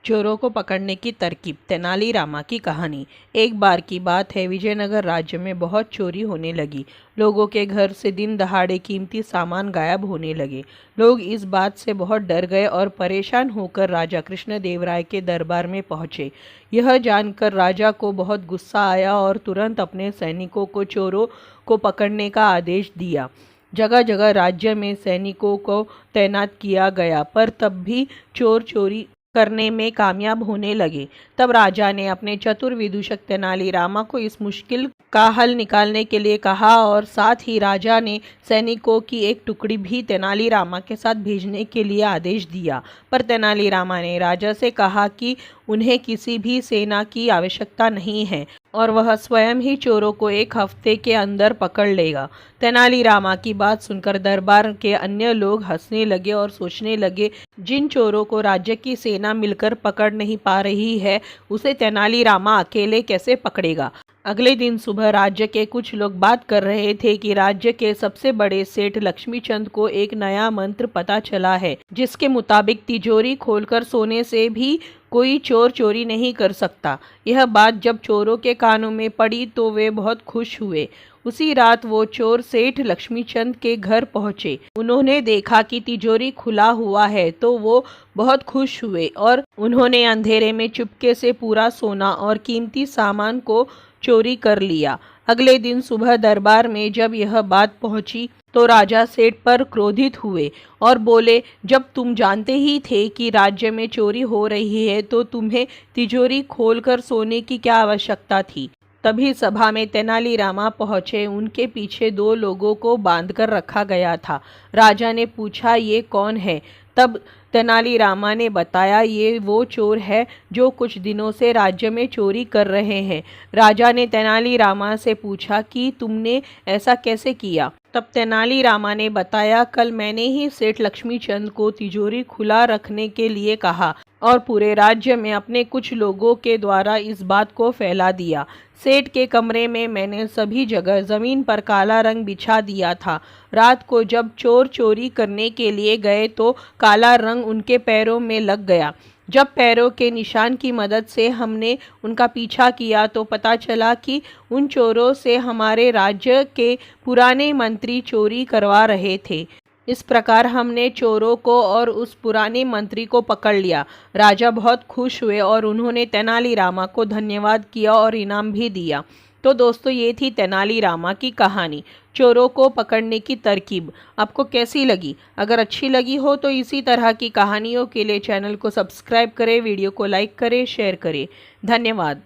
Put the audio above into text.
चोरों को पकड़ने की तरकीब। तेनालीरामा की कहानी। एक बार की बात है, विजयनगर राज्य में बहुत चोरी होने लगी। लोगों के घर से दिन दहाड़े कीमती सामान गायब होने लगे। लोग इस बात से बहुत डर गए और परेशान होकर राजा कृष्णदेवराय के दरबार में पहुंचे। यह जानकर राजा को बहुत गुस्सा आया और तुरंत अपने सैनिकों को चोरों को पकड़ने का आदेश दिया। जगह जगह राज्य में सैनिकों को तैनात किया गया, पर तब भी चोर चोरी करने में कामयाब होने लगे। तब राजा ने अपने चतुर विदूषक तेनालीरामा को इस मुश्किल का हल निकालने के लिए कहा और साथ ही राजा ने सैनिकों की एक टुकड़ी भी तेनालीरामा के साथ भेजने के लिए आदेश दिया। पर तेनालीरामा ने राजा से कहा कि उन्हें किसी भी सेना की आवश्यकता नहीं है और वह स्वयं ही चोरों को एक हफ्ते के अंदर पकड़ लेगा। तेनालीरामा की बात सुनकर दरबार के अन्य लोग हंसने लगे और सोचने लगे, जिन चोरों को राज्य की सेना मिलकर पकड़ नहीं पा रही है, उसे तेनालीरामा अकेले कैसे पकड़ेगा। अगले दिन सुबह राज्य के कुछ लोग बात कर रहे थे कि राज्य के सबसे बड़े सेठ लक्ष्मीचंद को एक नया मंत्र पता चला है, जिसके मुताबिक तिजोरी खोलकर सोने से भी कोई चोर चोरी नहीं कर सकता। यह बात जब चोरों के कानों में पड़ी तो वे बहुत खुश हुए। उसी रात वो चोर सेठ लक्ष्मीचंद के घर पहुंचे। उन्होंने देखा कि तिजोरी खुला हुआ है तो वो बहुत खुश हुए और उन्होंने अंधेरे में चुपके से पूरा सोना और कीमती सामान को चोरी कर लिया। अगले दिन सुबह दरबार में जब यह बात पहुंची तो राजा सेठ पर क्रोधित हुए और बोले, जब तुम जानते ही थे कि राज्य में चोरी हो रही है तो तुम्हें तिजोरी खोलकर सोने की क्या आवश्यकता थी। तभी सभा में तेनालीरामा पहुंचे। उनके पीछे दो लोगों को बांधकर रखा गया था। राजा ने पूछा, ये कौन है? तब तेनालीरामा ने बताया, ये वो चोर है जो कुछ दिनों से राज्य में चोरी कर रहे हैं। राजा ने तेनालीरामा से पूछा कि तुमने ऐसा कैसे किया? तब तेनालीरामा ने बताया, कल मैंने ही सेठ लक्ष्मीचंद को तिजोरी खुला रखने के लिए कहा और पूरे राज्य में अपने कुछ लोगों के द्वारा इस बात को फैला दिया। सेठ के कमरे में मैंने सभी जगह जमीन पर काला रंग बिछा दिया था। रात को जब चोर चोरी करने के लिए गए तो काला रंग उनके पैरों में लग गया। जब पैरों के निशान की मदद से हमने उनका पीछा किया तो पता चला कि उन चोरों से हमारे राज्य के पुराने मंत्री चोरी करवा रहे थे। इस प्रकार हमने चोरों को और उस पुराने मंत्री को पकड़ लिया। राजा बहुत खुश हुए और उन्होंने तेनालीरामा को धन्यवाद किया और इनाम भी दिया। तो दोस्तों, ये थी तेनालीरामा की कहानी, चोरों को पकड़ने की तरकीब। आपको कैसी लगी? अगर अच्छी लगी हो तो इसी तरह की कहानियों के लिए चैनल को सब्सक्राइब करें, वीडियो को लाइक करें, शेयर करें। धन्यवाद।